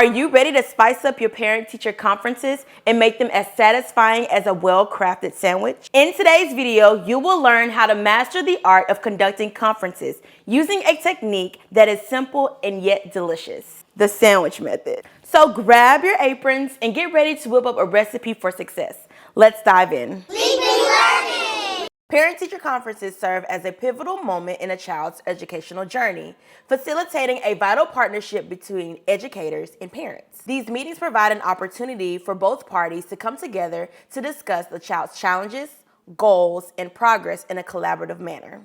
Are you ready to spice up your parent-teacher conferences and make them as satisfying as a well-crafted sandwich? In today's video, you will learn how to master the art of conducting conferences using a technique that is simple and yet delicious, the sandwich method. So grab your aprons and get ready to whip up a recipe for success. Let's dive in. Parent-teacher conferences serve as a pivotal moment in a child's educational journey, facilitating a vital partnership between educators and parents. These meetings provide an opportunity for both parties to come together to discuss the child's challenges, goals, and progress in a collaborative manner.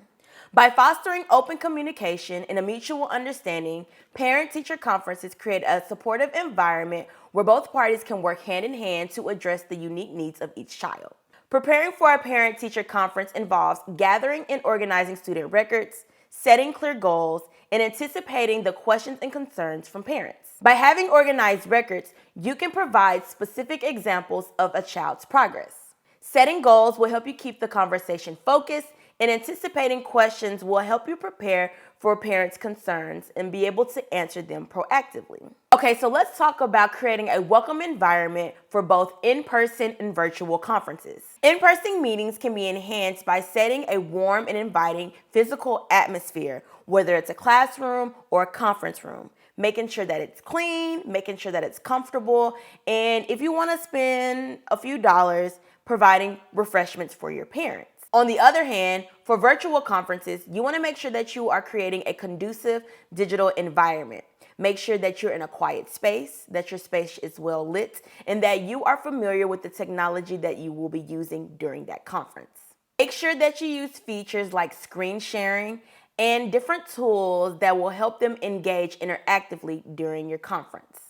By fostering open communication and a mutual understanding, parent-teacher conferences create a supportive environment where both parties can work hand in hand to address the unique needs of each child. Preparing for a parent-teacher conference involves gathering and organizing student records, setting clear goals, and anticipating the questions and concerns from parents. By having organized records, you can provide specific examples of a child's progress. Setting goals will help you keep the conversation focused, and anticipating questions will help you prepare for parents' concerns and be able to answer them proactively. Okay, so let's talk about creating a welcome environment for both in-person and virtual conferences. In-person meetings can be enhanced by setting a warm and inviting physical atmosphere, whether it's a classroom or a conference room. Making sure that it's clean, making sure that it's comfortable, and if you want to spend a few dollars, providing refreshments for your parents. On the other hand, for virtual conferences, you want to make sure that you are creating a conducive digital environment. Make sure that you're in a quiet space, that your space is well lit, and that you are familiar with the technology that you will be using during that conference. Make sure that you use features like screen sharing and different tools that will help them engage interactively during your conference.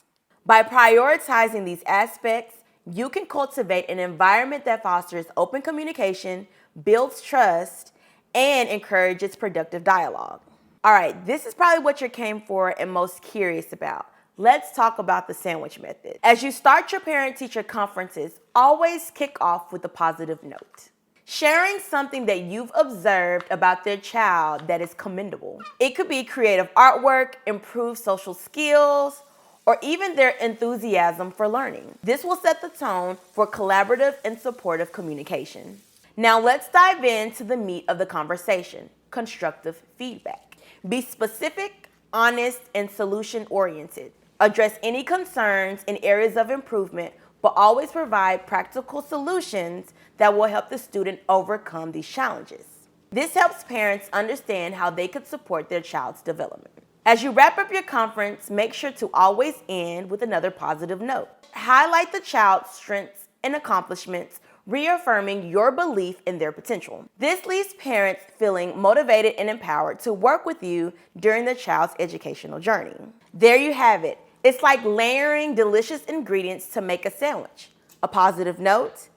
By prioritizing these aspects, you can cultivate an environment that fosters open communication, builds trust, and encourages productive dialogue. All right, this is probably what you came for and most curious about. Let's talk about the sandwich method. As you start your parent-teacher conferences, always kick off with a positive note. Sharing something that you've observed about their child that is commendable. It could be creative artwork, improved social skills, or even their enthusiasm for learning. This will set the tone for collaborative and supportive communication. Now let's dive into the meat of the conversation, constructive feedback. Be specific, honest, and solution-oriented. Address any concerns and areas of improvement, but always provide practical solutions that will help the student overcome these challenges. This helps parents understand how they could support their child's development. As you wrap up your conference, make sure to always end with another positive note. Highlight the child's strengths and accomplishments, reaffirming your belief in their potential. This leaves parents feeling motivated and empowered to work with you during the child's educational journey. There you have it. It's like layering delicious ingredients to make a sandwich. A positive note,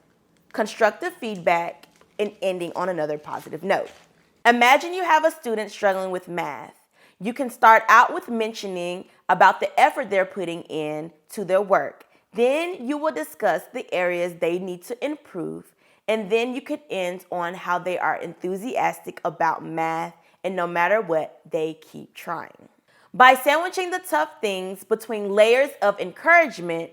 constructive feedback, and ending on another positive note. Imagine you have a student struggling with math. You can start out with mentioning about the effort they're putting in to their work. Then you will discuss the areas they need to improve, and then you could end on how they are enthusiastic about math, and no matter what, they keep trying. By sandwiching the tough things between layers of encouragement,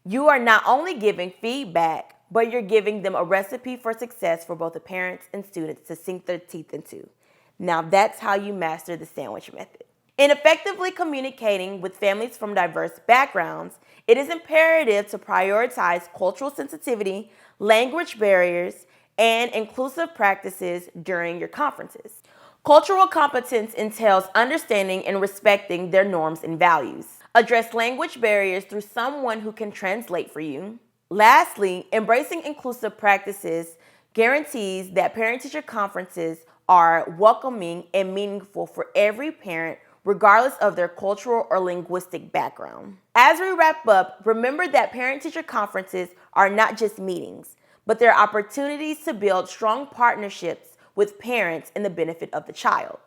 you are not only giving feedback, but you're giving them a recipe for success for both the parents and students to sink their teeth into. Now that's how you master the sandwich method. In effectively communicating with families from diverse backgrounds, it is imperative to prioritize cultural sensitivity, language barriers, and inclusive practices during your conferences. Cultural competence entails understanding and respecting their norms and values. Address language barriers through someone who can translate for you. Lastly, embracing inclusive practices guarantees that parent-teacher conferences are welcoming and meaningful for every parent, regardless of their cultural or linguistic background. As we wrap up, remember that parent-teacher conferences are not just meetings, but they're opportunities to build strong partnerships with parents in the benefit of the child.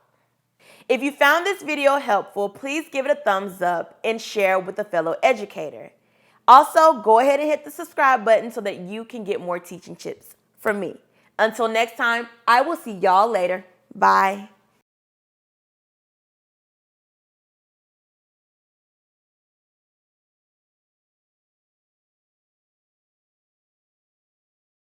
If you found this video helpful, please give it a thumbs up and share with a fellow educator. Also, go ahead and hit the subscribe button so that you can get more teaching tips from me. Until next time, I will see y'all later. Bye.